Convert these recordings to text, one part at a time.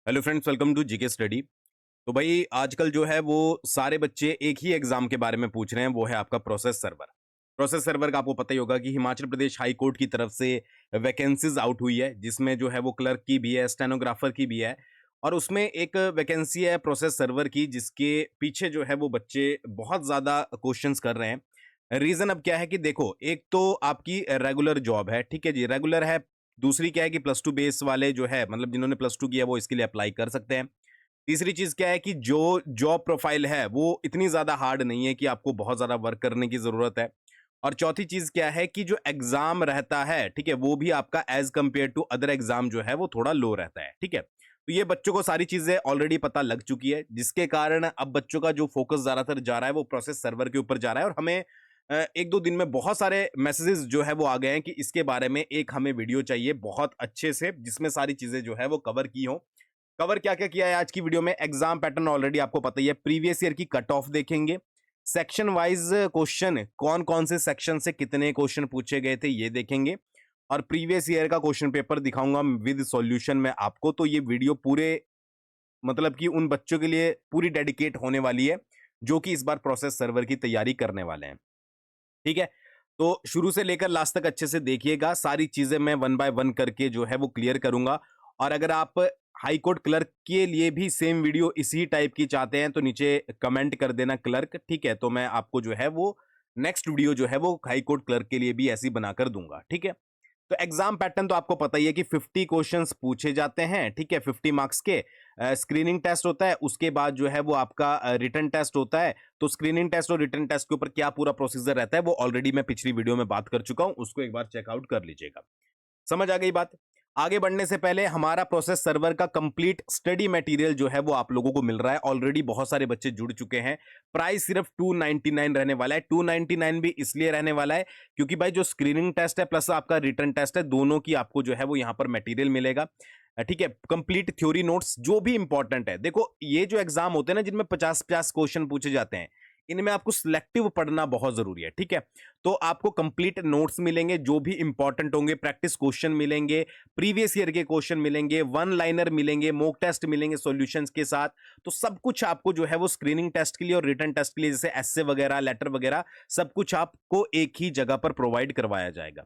Hello friends, welcome to GK study. तो भाई आजकल जो है वो सारे बच्चे एक ही एग्जाम के बारे में पूछ रहे हैं, वो है आपका प्रोसेस सर्वर। प्रोसेस सर्वर का आपको पता ही होगा कि हिमाचल प्रदेश हाई कोर्ट की तरफ से वैकेंसीज आउट हुई है, जिसमें जो है वो क्लर्क की भी है, स्टेनोग्राफर की भी है। और उसमें एक वैकेंसी है प्रोसेस सर्वर की, जिसके पीछे जो है वो बच्चे बहुत ज्यादा क्वेश्चंस कर रहे हैं। रीजन अब क्या है कि देखो, एक तो आपकी रेगुलर जॉब है, ठीक है जी, रेगुलर है। दूसरी क्या है कि प्लस टू बेस वाले जो है, मतलब जिन्होंने प्लस टू किया वो इसके लिए अप्लाई कर सकते हैं। तीसरी चीज क्या है कि जो जॉब प्रोफाइल है वो इतनी ज्यादा हार्ड नहीं है कि आपको बहुत ज्यादा वर्क करने की जरूरत है। और चौथी चीज क्या है कि जो एग्जाम रहता है, ठीक है, वो भी आपका as compare to other exam जो है वो थोड़ा लो रहता है, ठीक है। तो ये बच्चों को सारी चीजें ऑलरेडी पता लग चुकी है, जिसके कारण अब बच्चों का जो फोकस ज्यादातर जा रहा है वो प्रोसेस सर्वर के ऊपर जा रहा है। और हमें एक दो दिन में बहुत सारे मैसेजेस जो है वो आ गए हैं कि इसके बारे में एक हमें वीडियो चाहिए बहुत अच्छे से, जिसमें सारी चीजें जो है वो कवर की हो। कवर क्या क्या किया है आज की वीडियो में? एग्जाम पैटर्न ऑलरेडी आपको पता ही है, प्रीवियस ईयर की कट ऑफ देखेंगे, सेक्शन वाइज क्वेश्चन कौन कौन से सेक्शन से कितने क्वेश्चन पूछे गए थे ये देखेंगे, और प्रीवियस ईयर का क्वेश्चन पेपर दिखाऊंगा विद सॉल्यूशन में आपको। तो ये वीडियो पूरे, मतलब कि उन बच्चों के लिए पूरी डेडिकेट होने वाली है जो कि इस बार प्रोसेस सर्वर की तैयारी करने वाले हैं, ठीक है। तो शुरू से लेकर लास्ट तक अच्छे से देखिएगा, सारी चीजें मैं वन बाय वन करके जो है वो क्लियर करूंगा। और अगर आप हाई कोर्ट क्लर्क के लिए भी सेम वीडियो इसी टाइप की चाहते हैं तो नीचे कमेंट कर देना क्लर्क, ठीक है। तो मैं आपको जो है वो नेक्स्ट वीडियो जो है वो हाई कोर्ट क्लर्क के लिए भी ऐसी बनाकर दूंगा, ठीक है। तो एग्जाम पैटर्न तो आपको पता ही है कि 50 क्वेश्चंस पूछे जाते हैं, ठीक है, 50 मार्क्स के। स्क्रीनिंग टेस्ट होता है, उसके बाद जो है वो आपका रिटन टेस्ट होता है। तो स्क्रीनिंग टेस्ट और रिटन टेस्ट के ऊपर क्या पूरा प्रोसीजर रहता है वो ऑलरेडी मैं पिछली वीडियो में बात कर चुका हूं, उसको एक बार चेकआउट कर लीजिएगा। समझ आ गई बात? आगे बढ़ने से पहले हमारा प्रोसेस सर्वर का कंप्लीट स्टडी मटेरियल जो है वो आप लोगों को मिल रहा है, ऑलरेडी बहुत सारे बच्चे जुड़ चुके हैं। प्राइस सिर्फ 299 रहने वाला है। 299 भी इसलिए रहने वाला है क्योंकि भाई जो स्क्रीनिंग टेस्ट है प्लस आपका रिटन टेस्ट है, दोनों की आपको जो है वो यहां पर मटेरियल मिलेगा, ठीक है। कंप्लीट थ्योरी नोट्स जो भी इंपॉर्टेंट है, देखो ये जो एग्जाम होते हैं ना जिनमें 50-50 क्वेश्चन पूछे जाते हैं, इनमें आपको सिलेक्टिव पढ़ना बहुत जरूरी है, ठीक है। तो आपको कंप्लीट नोट्स मिलेंगे जो भी इंपॉर्टेंट होंगे, प्रैक्टिस क्वेश्चन मिलेंगे, प्रीवियस ईयर के क्वेश्चन मिलेंगे, वन लाइनर मिलेंगे, मॉक टेस्ट मिलेंगे सॉल्यूशंस के साथ। तो सब कुछ आपको जो है वो स्क्रीनिंग टेस्ट के लिए और रिटन टेस्ट के लिए, जैसे एस्से वगैरह, लेटर वगैरह, सब कुछ आपको एक ही जगह पर प्रोवाइड करवाया जाएगा,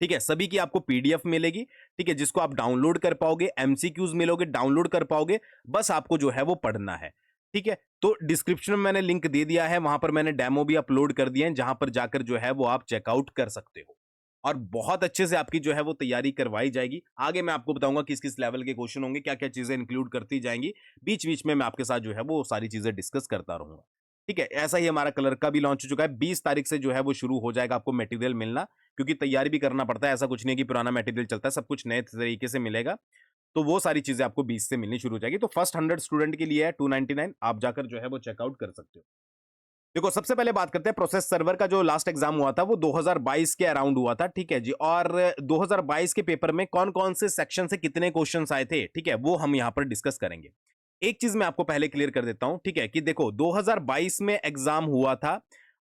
ठीक है। सभी की आपको पीडीएफ मिलेगी, ठीक है, जिसको आप डाउनलोड कर पाओगे, एमसीक्यूज मिलोगे, डाउनलोड कर पाओगे, बस आपको जो है वो पढ़ना है, ठीक है। तो डिस्क्रिप्शन में मैंने लिंक दे दिया है, वहां पर मैंने डेमो भी अपलोड कर दिया है, जहां पर जाकर जो है वो आप चेकआउट कर सकते हो। और बहुत अच्छे से आपकी जो है वो तैयारी करवाई जाएगी। आगे मैं आपको बताऊंगा किस किस लेवल के क्वेश्चन होंगे, क्या क्या चीजें इंक्लूड करती जाएंगी, बीच बीच में मैं आपके साथ जो है वो सारी चीजें डिस्कस करता रहूंगा, ठीक है। ऐसा ही हमारा कलर का भी लॉन्च हो चुका है, 20 तारीख से जो है वो शुरू हो जाएगा आपको मटेरियल मिलना, क्योंकि तैयारी भी करना पड़ता है, ऐसा कुछ नहीं है कि पुराना मटेरियल चलता है, सब कुछ नए तरीके से मिलेगा। तो वो सारी चीजें आपको 20 से मिलनी शुरू हो जाएगी। तो फर्स्ट 100 स्टूडेंट के लिए है 299, आप जाकर जो है वो चेकआउट कर सकते हो। देखो सबसे पहले बात करते हैं प्रोसेस सर्वर का। जो लास्ट एग्जाम हुआ था वो 2022 के अराउंड हुआ था, ठीक है जी। और 2022 के पेपर में कौन कौन से सेक्शन से कितने क्वेश्चंस आए थे, ठीक है, वो हम यहां पर डिस्कस करेंगे। एक चीज मैं आपको पहले क्लियर कर देता हूं, ठीक है, कि देखो 2022 में एग्जाम हुआ था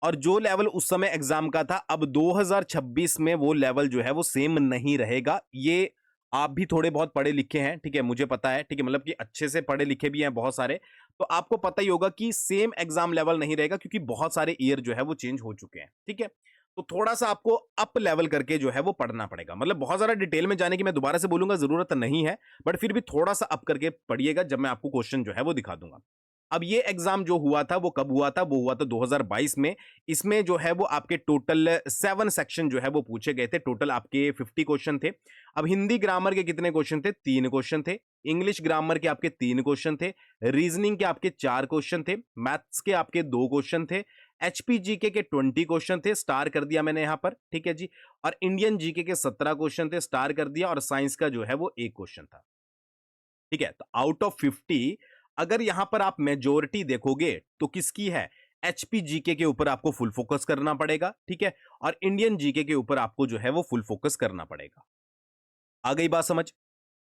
और जो लेवल उस समय एग्जाम का था, अब 2026 में वो लेवल जो है वो सेम नहीं रहेगा। ये आप भी थोड़े बहुत पढ़े लिखे हैं, ठीक है, मुझे पता है, ठीक है, मतलब कि अच्छे से पढ़े लिखे भी हैं बहुत सारे। तो आपको पता ही होगा कि सेम एग्जाम लेवल नहीं रहेगा, क्योंकि बहुत सारे ईयर जो है वो चेंज हो चुके हैं, ठीक है। तो थोड़ा सा आपको अप लेवल करके जो है वो पढ़ना पड़ेगा, मतलब बहुत ज्यादा डिटेल में जाने की मैं दोबारा से बोलूंगा जरूरत नहीं है, बट फिर भी थोड़ा सा अप करके पढ़िएगा जब मैं आपको क्वेश्चन जो है वो दिखा दूंगा। अब ये एग्जाम जो हुआ था वो कब हुआ था? वो हुआ था 2022 में। इसमें जो है वो आपके टोटल 7 सेक्शन जो है वो पूछे गए थे, टोटल आपके 50 क्वेश्चन थे। अब हिंदी ग्रामर के कितने क्वेश्चन थे? 3 क्वेश्चन थे। इंग्लिश ग्रामर के आपके 3 क्वेश्चन थे। रीजनिंग के आपके 4 क्वेश्चन थे। मैथ्स के आपके 2 क्वेश्चन थे। एचपीजीके के 20 क्वेश्चन थे, स्टार कर दिया मैंने यहां पर, ठीक है जी। और इंडियन जीके के 17 क्वेश्चन थे, स्टार कर दिया। और साइंस का जो है वो 1 क्वेश्चन था, ठीक है। तो आउट ऑफ 50 अगर यहां पर आप मेजोरिटी देखोगे तो किसकी है? एचपी जीके के ऊपर आपको फुल फोकस करना पड़ेगा, ठीक है। और इंडियन जीके के ऊपर आपको जो है वो फुल फोकस करना पड़ेगा। आ गई बात समझ?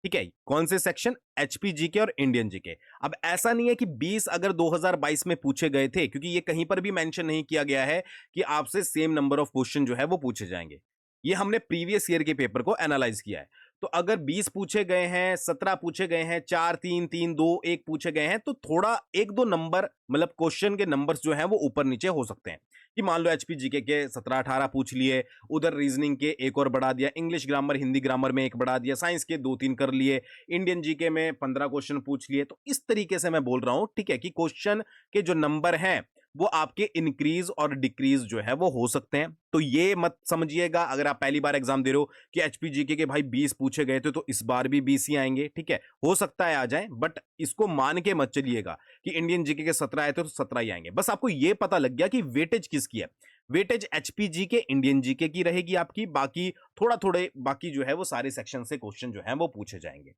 ठीक है, कौन से सेक्शन? एचपी जीके और इंडियन जीके। अब ऐसा नहीं है कि 20 अगर 2022 में पूछे गए थे, क्योंकि ये कहीं पर भी मेंशन नहीं किया गया है कि आपसे सेम नंबर ऑफ क्वेश्चन जो है वो पूछे जाएंगे। ये हमने प्रीवियस ईयर के पेपर को एनालाइज किया है। तो तो अगर 20 पूछे गए हैं, 17 पूछे गए हैं, 4 3 3 2 1 पूछे गए हैं, तो थोड़ा 1-2 नंबर मतलब क्वेश्चन के नंबर्स जो हैं वो ऊपर नीचे हो सकते हैं। कि मान लो एचपी जीके के 17-18 पूछ लिए, उधर रीजनिंग के एक और बढ़ा दिया, इंग्लिश ग्रामर हिंदी ग्रामर में एक बढ़ा दिया, साइंस के 2-3 कर लिए, इंडियन जीके में 15 क्वेश्चन पूछ लिए। तो इस तरीके से मैं बोल रहा हूं, ठीक है, कि क्वेश्चन के जो नंबर हैं वो आपके इंक्रीज और डिक्रीज जो है वो हो सकते हैं। तो ये मत समझिएगा अगर आप पहली बार एग्जाम दे रहे हो कि एचपीजीके के भाई 20 पूछे गए थे तो इस बार भी 20 ही आएंगे। ठीक है, हो सकता है आ जाए, बट इसको मान के मत चलिएगा कि इंडियन जीके के 17 आए थे तो 17 ही आएंगे। बस आपको ये पता लग गया कि वेटेज किसकी है। वेटेज एचपीजी के इंडियन जीके की रहेगी आपकी, बाकी थोड़ा थोड़े बाकी जो है वो सारे सेक्शन से क्वेश्चन जो है वो पूछे जाएंगे।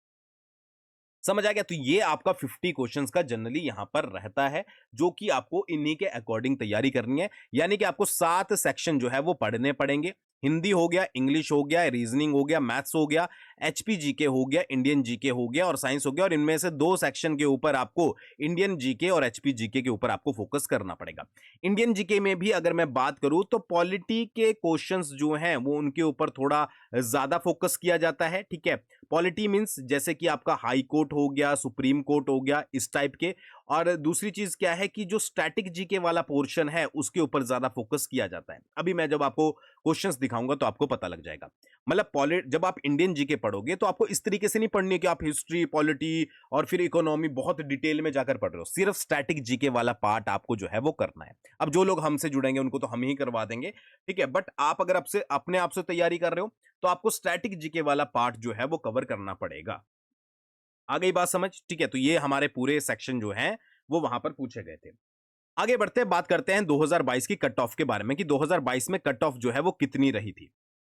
समझ आ गया? तो ये आपका 50 क्वेश्चंस का जनरली यहां पर रहता है, जो कि आपको इन्हीं के अकॉर्डिंग तैयारी करनी है। यानी कि आपको 7 सेक्शन जो है वो पढ़ने पड़ेंगे। हिंदी हो गया, इंग्लिश हो गया, रीजनिंग हो गया, मैथ्स हो गया, एचपी जीके हो गया, इंडियन जीके हो गया और साइंस हो गया। और इनमें से 2 सेक्शन के ऊपर आपको इंडियन जीके और एचपी जीके के ऊपर आपको फोकस करना पड़ेगा। इंडियन जीके में भी अगर मैं बात करूं तो पॉलिटी के क्वेश्चंस जो हैं वो उनके ऊपर थोड़ा ज्यादा फोकस किया जाता है। ठीक है, पॉलिटी मींस जैसे कि आपका हाई कोर्ट हो गया, सुप्रीम कोर्ट हो गया, इस टाइप के। और दूसरी चीज क्या है कि जो स्टैटिक जीके वाला पोर्शन है उसके ऊपर ज्यादा फोकस किया जाता है। अभी मैं जब आपको क्वेश्चंस दिखाऊंगा तो आपको पता लग जाएगा। मतलब जब आप इंडियन जीके पढ़ोगे तो आपको इस तरीके से नहीं पढ़नी है कि आप हिस्ट्री, पॉलिटी और फिर इकोनॉमी बहुत डिटेल में जाकर पढ़ रहे हो। सिर्फ स्टैटिक जीके वाला पार्ट आपको जो है वो करना है। अब जो लोग हमसे जुड़ेंगे उनको तो हम ही करवा देंगे, ठीक है, बट आप अगर आपसे अपने आप से तैयारी कर रहे हो तो आपको स्टैटिक जीके वाला पार्ट जो है वो कवर करना पड़ेगा। आ गई बात समझ? ठीक है, तो ये हमारे पूरे सेक्शन जो हैं वो वहां पर पूछे गए थे। आगे बढ़ते हैं, बात करते हैं 2022 की कट ऑफ के बारे में कि 2022 में कट ऑफ जो है वो कितनी रही थी।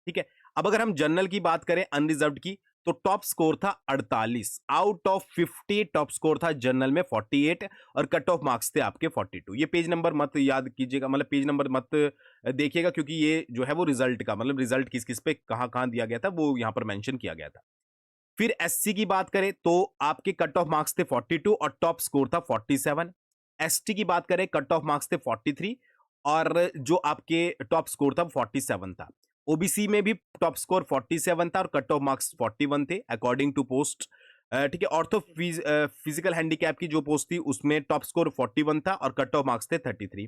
ठीक है, अब अगर हम जनरल की बात करें अनरिजर्व्ड की, तो टॉप स्कोर था 48 आउट ऑफ 50। टॉप स्कोर था जनरल में 48 और कट ऑफ मार्क्स थे आपके 42। ये पेज नंबर मत याद कीजिएगा, मतलब पेज नंबर मत देखिएगा, क्योंकि ये जो है वो रिजल्ट का मतलब रिजल्ट किस किस पे कहां कहां दिया गया था वो यहां पर मेंशन किया गया था। फिर एससी की बात करें तो आपके कट ऑफ मार्क्स थे 42 और टॉप स्कोर था 47। एसटी की बात करें कट ऑफ मार्क्स थे 43 और जो आपके टॉप स्कोर था 47 था। ओबीसी में भी टॉप स्कोर 47 था और कट ऑफ मार्क्स 41 थे अकॉर्डिंग टू पोस्ट। ठीक है, ऑर्थो फिजिकल हैंडीकैप की जो पोस्ट थी उसमें टॉप स्कोर 41 था और कट ऑफ मार्क्स थे 33।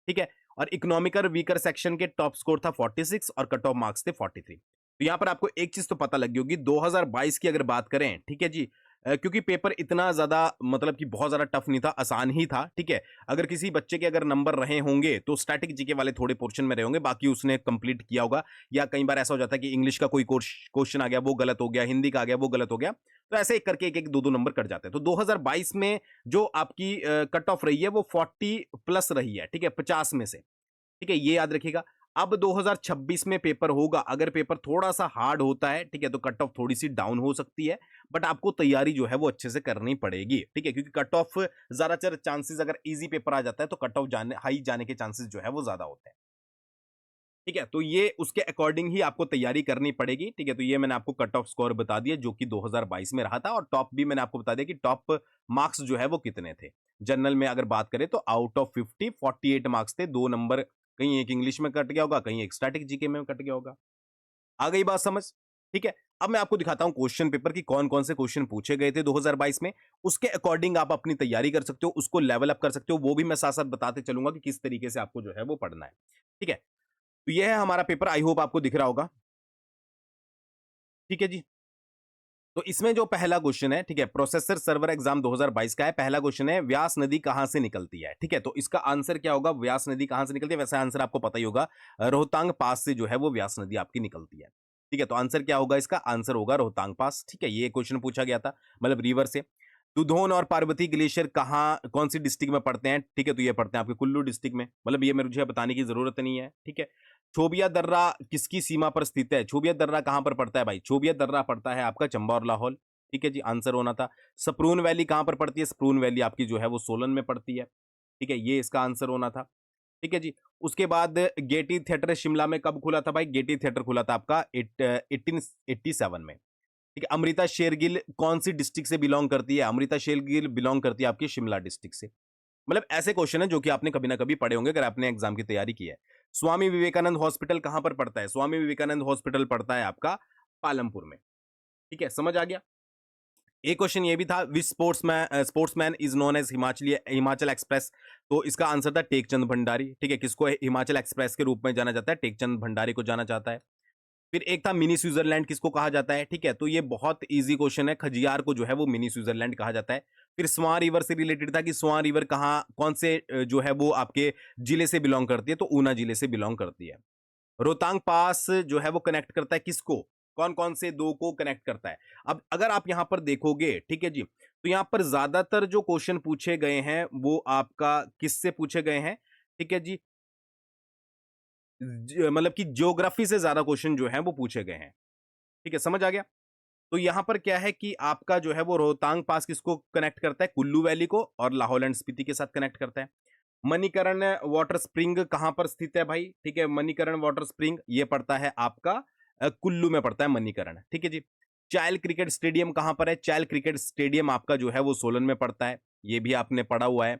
ठीक है, और इकोनॉमिकल वीकर सेक्शन के टॉप स्कोर था 46 और कट ऑफ मार्क्स थे 43। तो यहां पर आपको एक चीज तो पता लगी होगी 2022 की अगर बात करें, ठीक है जी, क्योंकि पेपर इतना ज्यादा मतलब कि बहुत ज्यादा टफ नहीं था, आसान ही था। ठीक है, अगर किसी बच्चे के अगर नंबर रहे होंगे तो स्टैटिक जीके वाले थोड़े पोर्शन में रहे होंगे, बाकी उसने कंप्लीट किया होगा। या कई बार ऐसा हो जाता है कि इंग्लिश का कोई क्वेश्चन आ गया वो गलत हो गया, हिंदी का आ गया वो गलत हो गया, तो ऐसे एक करके एक एक दो दो नंबर कट जाते हैं। तो 2022 में जो आपकी कट ऑफ रही है वो 40 प्लस रही है। ठीक है, 50 में से। ठीक है, ये याद रखिएगा। अब 2026 में पेपर होगा, अगर पेपर थोड़ा सा हार्ड होता है, ठीक है, तो कट ऑफ थोड़ी सी डाउन हो सकती है, बट आपको तैयारी जो है वो अच्छे से करनी पड़ेगी। ठीक है, क्योंकि कट ऑफ ज्यादातर चांसेस अगर इजी पेपर आ जाता है तो कट ऑफ जाने हाई जाने के चांसेस जो है वो ज्यादा होते हैं। ठीक है, तो ये उसके अकॉर्डिंग ही आपको तैयारी करनी पड़ेगी। ठीक है, तो ये मैंने आपको कट ऑफ स्कोर बता दिया जो कि 2022 में रहा था, और टॉप भी मैंने आपको बता दिया कि टॉप मार्क्स जो है वो कितने थे। जनरल में अगर बात करें तो आउट ऑफ 50 48 मार्क्स थे। 2 नंबर कहीं एक इंग्लिश में कट गया होगा, कहीं एक स्टैटिक जीके में कट गया होगा। आ गई बात समझ? ठीक है, अब मैं आपको दिखाता हूं क्वेश्चन पेपर की कौन कौन से क्वेश्चन पूछे गए थे 2022 में। उसके अकॉर्डिंग आप अपनी तैयारी कर सकते हो, उसको लेवल अप कर सकते हो, वो भी मैं साथ साथ बताते चलूंगा कि किस तरीके से आपको जो है वो पढ़ना है। ठीक है, तो यह है हमारा पेपर, आई होप आपको दिख रहा होगा। ठीक है जी, तो इसमें जो पहला क्वेश्चन है, ठीक है, प्रोसेसर सर्वर एग्जाम 2022 का है। पहला क्वेश्चन है व्यास नदी कहां से निकलती है। ठीक है, तो इसका आंसर क्या होगा, व्यास नदी कहां से निकलती है, वैसे आंसर आपको पता ही होगा, रोहतांग पास से जो है वो व्यास नदी आपकी निकलती है। ठीक है, तो आंसर क्या होगा, इसका आंसर होगा रोहतांग पास। ठीक है, ये क्वेश्चन पूछा गया था, मतलब रिवर से। दुधौन और पार्वती ग्लेशियर कहाँ कौन सी डिस्ट्रिक्ट में पड़ते हैं। ठीक है, तो ये पड़ते हैं आपके कुल्लू डिस्ट्रिक्ट में, मतलब ये मुझे बताने की जरूरत नहीं है। ठीक है, छोबिया दर्रा किसकी सीमा पर स्थित है। छोबिया दर्रा कहां पर पड़ता है भाई, छोबिया दर्रा पड़ता है आपका चंबा और लाहौल। ठीक है जी, आंसर होना था। सप्रून वैली कहां पर पड़ती है, सप्रून वैली आपकी जो है वो सोलन में पड़ती है। ठीक है, ये इसका आंसर होना था। ठीक है जी, उसके बाद गेटी थिएटर शिमला में कब खुला था भाई, गेटी थिएटर खुला था आपका 1887 में। ठीक है, अमृता शेरगिल कौन सी डिस्ट्रिक्ट से बिलोंग करती है, अमृता शेरगिल बिलोंग करती है आपकी शिमला डिस्ट्रिक्ट से। मतलब ऐसे क्वेश्चन है जो कि आपने कभी ना कभी पढ़े होंगे अगर आपने एग्जाम की तैयारी की है। स्वामी विवेकानंद हॉस्पिटल कहां पर पड़ता है, स्वामी विवेकानंद हॉस्पिटल पड़ता है आपका पालमपुर में। ठीक है, समझ आ गया। एक क्वेश्चन ये भी था, which sportsman is known as Himachal express. तो इसका आंसर था टेकचंद भंडारी। ठीक है, किसको हिमाचल एक्सप्रेस के रूप में जाना जाता है? टेकचंद भंडारी को जाना जाता है। फिर एक था मिनी स्विट्जरलैंड किसको कहा जाता है? ठीक है, तो ये बहुत इजी क्वेश्चन है, खजियार को जो है वो मिनी स्विट्जरलैंड कहा जाता है। फिर स्वां रिवर से रिलेटेड था कि स्वां रिवर कहाँ, कौन से जो है वो आपके जिले से बिलोंग करती है? तो ऊना जिले से बिलोंग करती है। रोहतांग पास जो है वो कनेक्ट करता है किसको? कौन कौन से दो को कनेक्ट करता है? अब अगर आप यहां पर देखोगे, ठीक है जी, तो यहां पर ज्यादातर जो क्वेश्चन पूछे गए हैं वो आपका किससे पूछे गए हैं? ठीक है जी, मतलब कि ज्योग्राफी से ज्यादा क्वेश्चन जो है वो पूछे गए हैं। ठीक है, समझ आ गया। तो यहां पर क्या है कि आपका जो है वो रोहतांग पास किसको कनेक्ट करता है? कुल्लू वैली को, और लाहौल एंड स्पीति के साथ कनेक्ट करता है। मणिकरण वाटर स्प्रिंग कहां पर स्थित है भाई? ठीक है, मणिकरण वाटर स्प्रिंग ये पड़ता है आपका कुल्लू में पड़ता है मणिकरण। ठीक है जी। चायल क्रिकेट स्टेडियम कहां पर है? चायल क्रिकेट स्टेडियम आपका जो है वो सोलन में पड़ता है, ये भी आपने पढ़ा हुआ है।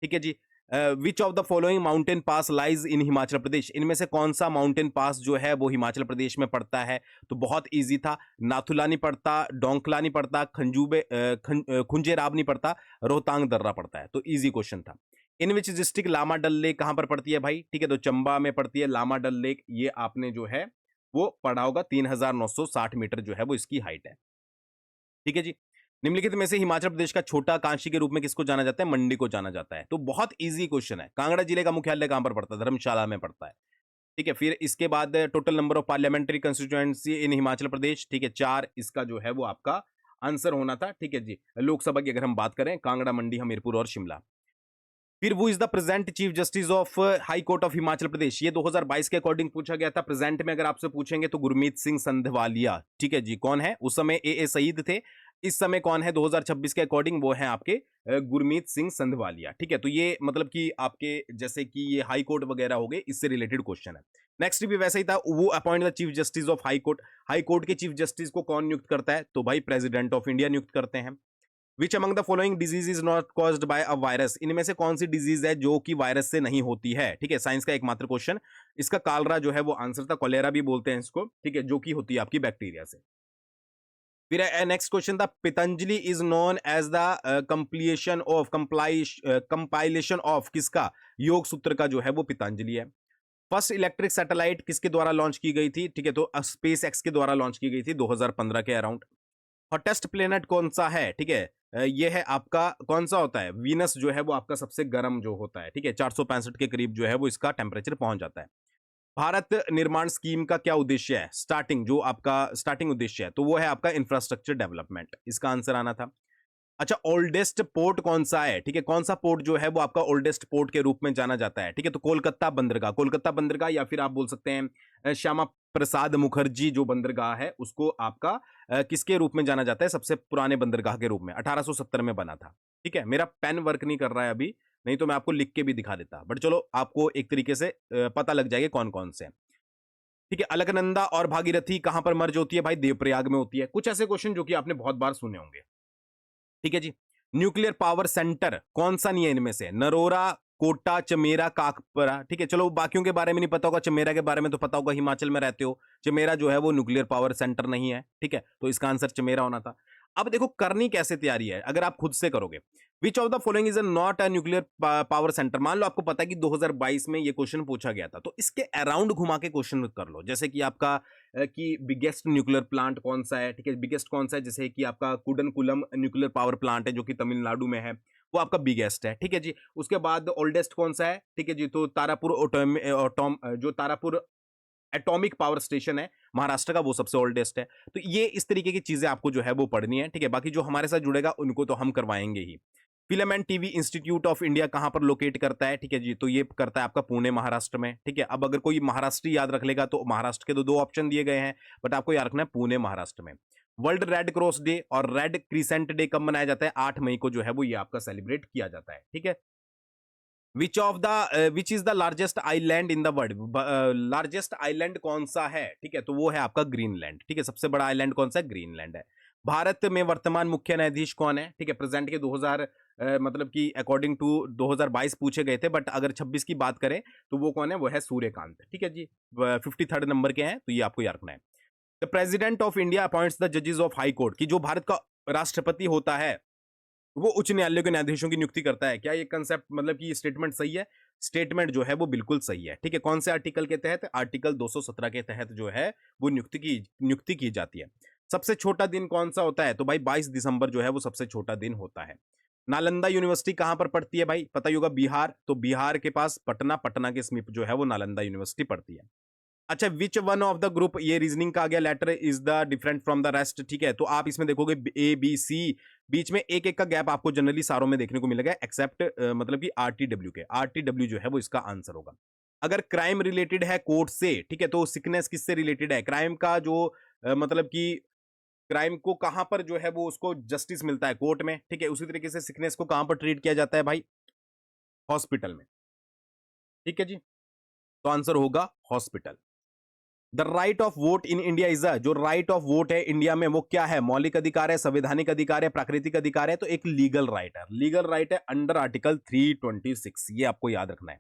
ठीक है जी। Which of the following mountain pass lies in Himachal Pradesh, इनमें से कौन सा माउंटेन पास जो है वो हिमाचल प्रदेश में पड़ता है? तो बहुत इजी था, नाथुला नहीं पड़ता, डोंकला नहीं पड़ता, खुंजेराब नहीं पड़ता, रोहतांग दर्रा पड़ता है। तो इजी क्वेश्चन था। In which district Lama Dal lake कहां पर पड़ती है भाई? ठीक है, तो चंबा में पड़ती है लामा डल लेक, ये आपने जो है वो पढ़ा होगा। 3960 मीटर जो है वो इसकी हाइट है। ठीक है जी। निम्नलिखित में से हिमाचल प्रदेश का छोटा कांशी के रूप में किसको जाना जाता है? मंडी को जाना जाता है। तो बहुत इजी क्वेश्चन है। कांगड़ा जिले का मुख्यालय कहां पर पड़ता है? धर्मशाला में पड़ता है। ठीक है, फिर इसके बाद total number of parliamentary constituency in Himachal Pradesh, ठीक है 4, इसका जो है वो आपका आंसर होना था। ठीक है जी, लोकसभा की अगर हम बात करें, कांगड़ा, मंडी, हमीरपुर और शिमला। फिर वो is the present chief justice of high court of Himachal Pradesh, ये 2022 के अकॉर्डिंग पूछा गया था। प्रेजेंट में अगर आपसे पूछेंगे तो गुरमीत सिंह संधवालिया। ठीक है जी, कौन है? उस समय ए सईद थे। इस समय कौन है 2026 के अकॉर्डिंग? वो है आपके गुरमीत सिंह संधवालिया। ठीक है, तो ये मतलब कि आपके जैसे कि ये हाई कोर्ट वगैरह हो गए, इससे रिलेटेड क्वेश्चन है। नेक्स्ट भी वैसा ही था, वो appoint the chief justice of high court. High court के चीफ जस्टिस को कौन नियुक्त करता है? तो भाई प्रेसिडेंट ऑफ इंडिया नियुक्त करते हैं। Which among the following disease is not caused by a virus, इनमें से कौन सी डिजीज है जो कि वायरस से नहीं होती है? ठीक है, साइंस का एकमात्र क्वेश्चन। इसका कालरा जो है वो आंसर था, कोलेरा भी बोलते हैं इसको। ठीक है, जो कि होती है आपकी बैक्टीरिया से। फिर नेक्स्ट क्वेश्चन था, Patanjali is known as the compilation of किसका? योग सूत्र का जो है वो पतंजलि है। फर्स्ट इलेक्ट्रिक सैटेलाइट किसके द्वारा लॉन्च की गई थी? ठीक है, तो स्पेस एक्स के द्वारा लॉन्च की गई थी 2015 के अराउंड। हॉटेस्ट प्लेनेट कौन सा है? ठीक है, ये है आपका कौन सा होता है? वीनस जो है वो आपका सबसे गर्म जो होता है। ठीक है, 465 के करीब जो है वो इसका टेम्परेचर पहुंच जाता है। भारत निर्माण स्कीम का क्या उद्देश्य है? स्टार्टिंग जो आपका स्टार्टिंग उद्देश्य है तो वो है आपका इंफ्रास्ट्रक्चर डेवलपमेंट, इसका आंसर आना था। अच्छा, ओल्डेस्ट पोर्ट कौन सा है? ठीक है, कौन सा पोर्ट जो है वो आपका ओल्डेस्ट पोर्ट के रूप में जाना जाता है? ठीक है, तो कोलकाता बंदरगाह, कोलकाता बंदरगाह, या फिर आप बोल सकते हैं श्यामा प्रसाद मुखर्जी जो बंदरगाह है उसको आपका किसके रूप में जाना जाता है? सबसे पुराने बंदरगाह के रूप में, 1870 में बना था। ठीक है, मेरा पेन वर्क नहीं कर रहा है अभी, नहीं तो मैं आपको लिख के भी दिखा देता, बट चलो आपको एक तरीके से पता लग जाएगा कौन कौन से। ठीक है, अलकनंदा और भागीरथी कहां पर मर्ज होती है भाई? देवप्रयाग में होती है। कुछ ऐसे क्वेश्चन जो कि आपने बहुत बार सुने होंगे। ठीक है जी। न्यूक्लियर पावर सेंटर कौन सा नहीं है इनमें से? नरोरा, कोटा, चमेरा, काकपरा। ठीक है, चलो बाकियों के बारे में नहीं पता होगा, चमेरा के बारे में तो पता होगा, हिमाचल में रहते हो। चमेरा जो है वो न्यूक्लियर पावर सेंटर नहीं है। ठीक है, तो इसका आंसर चमेरा होना था। अब देखो करनी कैसे तैयारी है अगर आप खुद से करोगे। विच of the following is not a nuclear power centre, मान लो आपको पता है कि 2022 में ये क्वेश्चन पूछा गया था, तो इसके अराउंड घुमा के क्वेश्चन कर लो। जैसे कि आपका कि बिगेस्ट न्यूक्लियर प्लांट कौन सा है? ठीक है, बिगेस्ट कौन सा है? जैसे कि आपका कुडनकुलम न्यूक्लियर पावर प्लांट है जो कि तमिलनाडु में है, वो आपका बिगेस्ट है। ठीक है जी। उसके बाद ओल्डेस्ट कौन सा है? ठीक है जी, तो तारापुर जो तारापुर एटॉमिक पावर स्टेशन है महाराष्ट्र का, वो सबसे ओल्डेस्ट है। तो ये इस तरीके की चीजें आपको जो है वो पढ़नी है। ठीक है, बाकी जो हमारे साथ जुड़ेगा उनको तो हम करवाएंगे ही। Filament TV institute of India कहां पर लोकेट करता है? ठीक है जी, तो ये करता है आपका पुणे महाराष्ट्र में। ठीक है, अब अगर कोई महाराष्ट्र याद रख लेगा तो महाराष्ट्र के तो दो ऑप्शन दिए गए हैं, बट आपको याद रखना है पुणे महाराष्ट्र में। वर्ल्ड रेड क्रॉस डे और रेड क्रिसेंट डे कब मनाया जाता है? 8 मई को जो है वो ये आपका सेलिब्रेट किया जाता है। ठीक है, which is the largest island in the world, largest island कौन सा है? ठीक है, तो वो है आपका ग्रीनलैंड। ठीक है, सबसे बड़ा आइलैंड कौन सा है? ग्रीनलैंड है। भारत में वर्तमान मुख्य न्यायाधीश कौन है? ठीक है, प्रेजेंट के 2000 मतलब कि अकॉर्डिंग टू 2022 पूछे गए थे, बट अगर 26 की बात करें तो वो कौन है? वो है सूर्यकांत। ठीक है जी, 53rd नंबर के हैं, तो ये आपको याद रखना है। The president of India appoints the जजेस ऑफ हाई कोर्ट, की जो भारत का राष्ट्रपति होता है वो उच्च न्यायालय के न्यायाधीशों की नियुक्ति करता है। क्या ये कंसेप्ट मतलब कि ये स्टेटमेंट सही है? स्टेटमेंट जो है वो बिल्कुल सही है। ठीक है, कौन से आर्टिकल के तहत? आर्टिकल 217 के तहत जो है वो नियुक्ति की जाती है। सबसे छोटा दिन कौन सा होता है? तो भाई 22 दिसंबर जो है वो सबसे छोटा दिन होता है। नालंदा यूनिवर्सिटी कहां पर पड़ती है भाई? पता ही होगा, बिहार। तो बिहार के पास पटना, पटना के समीप जो है वो नालंदा यूनिवर्सिटी पड़ती है। अच्छा, which one of the group, ये रीजनिंग का आ गया, letter is the different from the rest. ठीक है, तो आप इसमें देखोगे ए बी सी, बीच में एक एक का गैप आपको जनरली सारों में देखने को मिलेगा, एक्सेप्ट मतलब कि आरटीडब्ल्यू के। आरटीडब्ल्यू जो है वो इसका आंसर होगा। अगर क्राइम रिलेटेड है कोर्ट से, ठीक है, तो सिकनेस किससे रिलेटेड है? क्राइम का जो मतलब कि क्राइम को कहां पर जो है वो उसको जस्टिस मिलता है? कोर्ट में। ठीक है, उसी तरीके से सिकनेस को कहां पर ट्रीट किया जाता है भाई? हॉस्पिटल में। ठीक है जी, तो आंसर होगा hospital. The right of vote in India is जो राइट ऑफ वोट है इंडिया में वो क्या है? मौलिक अधिकार है, संवैधानिक अधिकार है, प्राकृतिक अधिकार है? तो एक लीगल राइट है। लीगल राइट है अंडर आर्टिकल 326, ये आपको याद रखना है।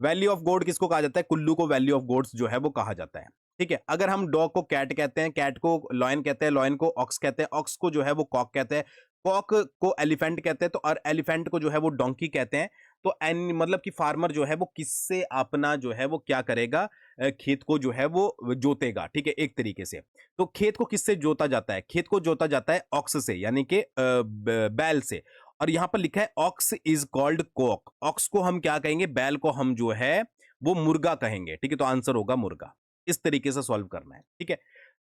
वैल्यू ऑफ गॉड किसको कहा जाता है? कुल्लू को वैल्यू ऑफ गॉड्स जो है वो कहा जाता है। ठीक है, अगर हम डॉग को कैट कहते हैं, कैट को लॉयन कहते हैं, लॉयन को ऑक्स कहते हैं, ऑक्स को जो है वो कॉक कहते हैं, कॉक को एलिफेंट कहते हैं, तो और एलिफेंट को जो है वो डोंकी कहते हैं। तो एन मतलब कि फार्मर जो है वो किससे अपना जो है वो क्या करेगा? खेत को जो है वो जोतेगा। ठीक है, एक तरीके से। तो खेत को किससे जोता जाता है? खेत को जोता जाता है ऑक्स से, यानी कि बैल से। और यहां पर लिखा है ox is called cock. Ox को हम क्या कहेंगे? बैल को हम जो है वो मुर्गा कहेंगे। ठीक है, तो आंसर होगा मुर्गा। इस तरीके से सॉल्व करना है। ठीक है,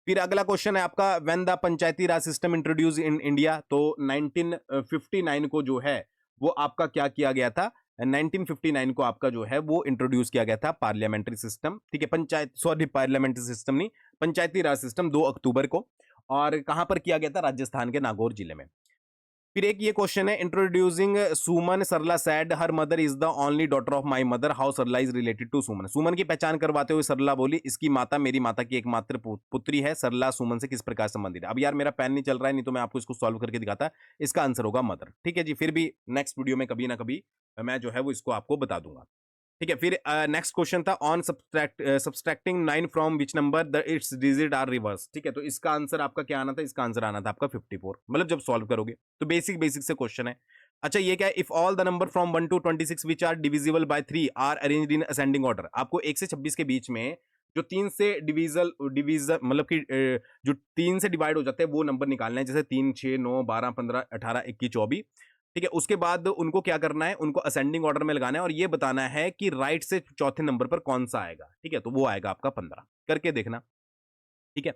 फिर अगला क्वेश्चन है आपका, when the Panchayati Raj system introduce in India. तो 1959 को जो है वो आपका क्या किया गया था? 1959 को आपका जो है वो इंट्रोड्यूस किया गया था पार्लियामेंट्री सिस्टम। ठीक है, पंचायत सॉरी पार्लियामेंट्री सिस्टम नहीं, पंचायती राज सिस्टम 2 अक्टूबर को। और कहां पर किया गया था? राजस्थान के नागौर जिले में। फिर एक ये क्वेश्चन है, introducing Suman, Sarla said her mother is the only daughter of my mother, how Sarla is related to Suman. Suman की पहचान करवाते हुए सरला बोली, इसकी माता मेरी माता की एकमात्र पुत्री है। सरला सुमन से किस प्रकार संबंधित है? अब यार मेरा पेन नहीं चल रहा है, नहीं तो मैं आपको इसको सॉल्व करके दिखाता। इसका आंसर होगा मदर। ठीक है जी, फिर भी नेक्स्ट वीडियो में कभी ना कभी मैं जो है वो इसको आपको बता दूंगा। ठीक है, फिर नेक्स्ट क्वेश्चन था, on subtracting 9 from which number the its digit are reverse. ठीक है, तो इसका आंसर आपका क्या आना था? इसका आंसर आना था आपका 54, मतलब जब सॉल्व करोगे तो बेसिक बेसिक से क्वेश्चन है। अच्छा, ये क्या है? If all the number from 1 to 26 which are divisible by 3 are arranged in ascending order. आपको 1 से 26 के बीच में जो 3 से डिविजल मतलब कि जो 3 से डिवाइड हो जाते हैं वो नंबर निकालना है, जैसे 3, 6, 9, 12, 15, 18, 21, 24। ठीक है, उसके बाद उनको क्या करना है? उनको असेंडिंग ऑर्डर में लगाना है और ये बताना है कि राइट से चौथे नंबर पर कौन सा आएगा। ठीक है, तो वो आएगा आपका 15, करके देखना। ठीक है,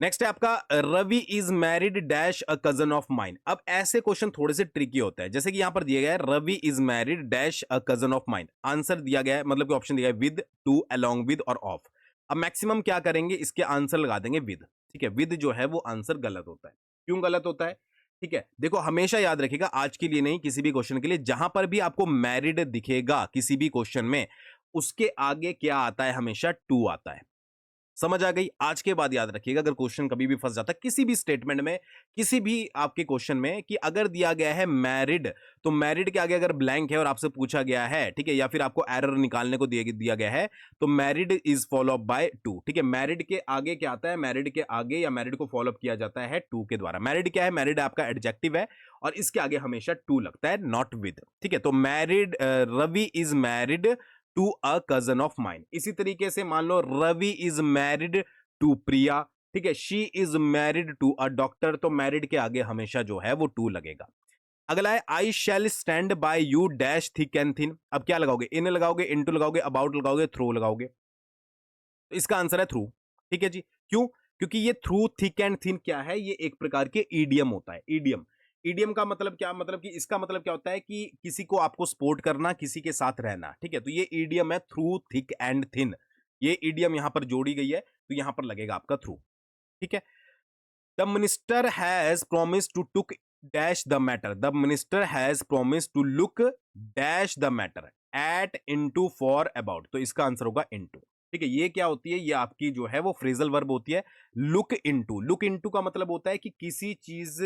नेक्स्ट है आपका, Ravi is married dash a cousin of mine. अब ऐसे क्वेश्चन थोड़े से ट्रिकी होते हैं, जैसे कि यहां पर दिया गया है Ravi is married dash a cousin of mine. Answer दिया गया है, मतलब कि ऑप्शन दिया है विद, टू, अलोंग विद और ऑफ। अब मैक्सिमम क्या करेंगे? इसके आंसर लगा देंगे विद। ठीक है, विद जो है वो आंसर गलत होता है। क्यों गलत होता है? ठीक है, देखो हमेशा याद रखिएगा, आज के लिए नहीं किसी भी क्वेश्चन के लिए, जहां पर भी आपको मैरिड दिखेगा किसी भी क्वेश्चन में, उसके आगे क्या आता है? हमेशा टू आता है। समझ आ गई? आज के बाद याद रखिएगा, अगर क्वेश्चन कभी भी फंस जाता है किसी भी स्टेटमेंट में, किसी भी आपके क्वेश्चन में, कि अगर दिया गया है मैरिड, तो मैरिड के आगे अगर ब्लैंक है और आपसे पूछा गया है, ठीक है, या फिर आपको एरर निकालने को दिया गया है, तो married is follow by two. ठीक है, मैरिड के आगे क्या आता है? मैरिड के आगे या मैरिड को फॉलो किया जाता है टू के द्वारा। मैरिड क्या है? मैरिड आपका एडजेक्टिव है और इसके आगे हमेशा टू लगता है, नॉट विद। ठीक है, तो married, Ravi is married to a cousin of mine. इसी तरीके से मान लो Ravi is married to Priya. ठीक है, she is married to a doctor, तो मैरिड के आगे हमेशा जो है वो टू लगेगा। अगला है, I shall stand by you dash thick and thin. अब क्या लगाओगे? इन लगाओगे, इनटू लगाओगे, अबाउट लगाओगे, थ्रू लगाओगे। तो इसका आंसर है थ्रू। ठीक है जी, क्यों? क्योंकि ये थ्रू, थिक एंड थिन क्या है? ये एक प्रकार के ईडियम होता है। ईडियम, ईडियम का मतलब क्या? मतलब कि इसका मतलब क्या होता है कि किसी को आपको सपोर्ट करना, किसी के साथ रहना। ठीक है, तो ये ईडियम है थ्रू, थिक एंड थिन। ये ईडियम यहां पर जोड़ी गई है, तो यहां पर लगेगा आपका थ्रू। ठीक है, the minister has promise to took dash the matter. The minister has promise to look dash the matter at into for about, तो इसका आंसर होगा इनटू। ठीक है, ये क्या होती है? ये आपकी जो है वो फ्रेजल वर्ब होती है, लुक इनटू। लुक इनटू का मतलब होता है कि किसी चीज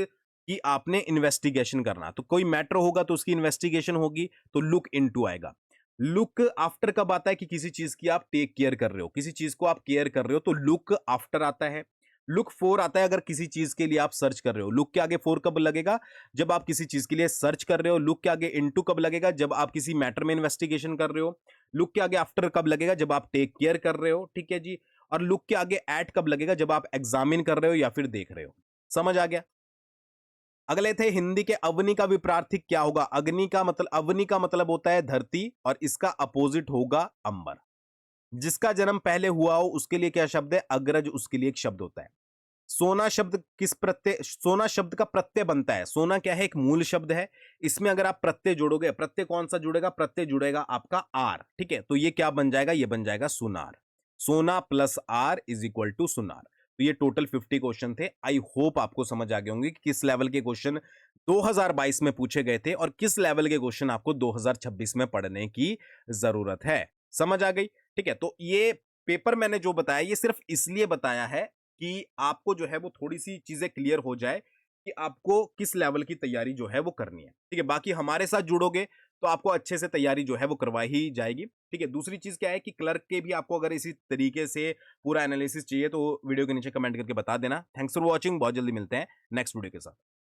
की आपने इन्वेस्टिगेशन करना, तो कोई मैटर होगा तो उसकी इन्वेस्टिगेशन होगी, तो लुक इनटू आएगा। लुक आफ्टर कब आता है? कि किसी चीज की आप टेक केयर कर रहे हो, किसी चीज को आप केयर कर रहे हो, तो लुक आफ्टर आता है। लुक फॉर आता है अगर किसी चीज के लिए आप सर्च कर रहे हो। लुक के आगे फॉर कब लगेगा? जब आप किसी चीज के लिए सर्च कर रहे हो। लुक के आगे इनटू कब लगेगा? जब आप किसी मैटर में इन्वेस्टिगेशन कर रहे हो। लुक के आगे आफ्टर कब लगेगा? जब आप टेक केयर कर रहे हो, ठीक है जी। और लुक के आगे एट कब लगेगा? जब आप एग्जामिन कर रहे हो या फिर देख रहे हो। समझ आ गया? अगले थे हिंदी के अवनी का विपरीत क्या होगा? अग्नि का मतलब, अवनी का मतलब होता है धरती और इसका अपोजिट होगा अंबर। जिसका जन्म पहले हुआ हो उसके लिए क्या शब्द है? अग्रज, उसके लिए एक शब्द होता है। सोना शब्द किस प्रत्यय, सोना शब्द का प्रत्यय बनता है। सोना क्या है? एक मूल शब्द है। इसमें अगर आप प्रत्यय जोड़ोगे, प्रत्यय कौन सा जुड़ेगा? प्रत्यय जुड़ेगा आपका आर, ठीक है। तो ये क्या बन जाएगा? ये बन जाएगा सुनार। सोना plus R is equal to सुनार। तो ये टोटल 50 क्वेश्चन थे। आई होप आपको समझ आ गए होंगे कि किस लेवल के क्वेश्चन 2022 में पूछे गए थे और किस लेवल के क्वेश्चन आपको 2026 में पढ़ने की जरूरत है। समझ आ गई? ठीक है। तो ये पेपर मैंने जो बताया ये सिर्फ इसलिए बताया है कि आपको जो है वो थोड़ी सी चीजें क्लियर हो जाए कि आपको किस लेवल की तैयारी जो है वो करनी है, ठीक है। बाकी हमारे साथ जुड़ोगे तो आपको अच्छे से तैयारी जो है वो करवाई ही जाएगी, ठीक है। दूसरी चीज क्या है कि क्लर्क के भी आपको अगर इसी तरीके से पूरा एनालिसिस चाहिए तो वीडियो के नीचे कमेंट करके बता देना। Thanks for watching. बहुत जल्दी मिलते हैं नेक्स्ट वीडियो के साथ।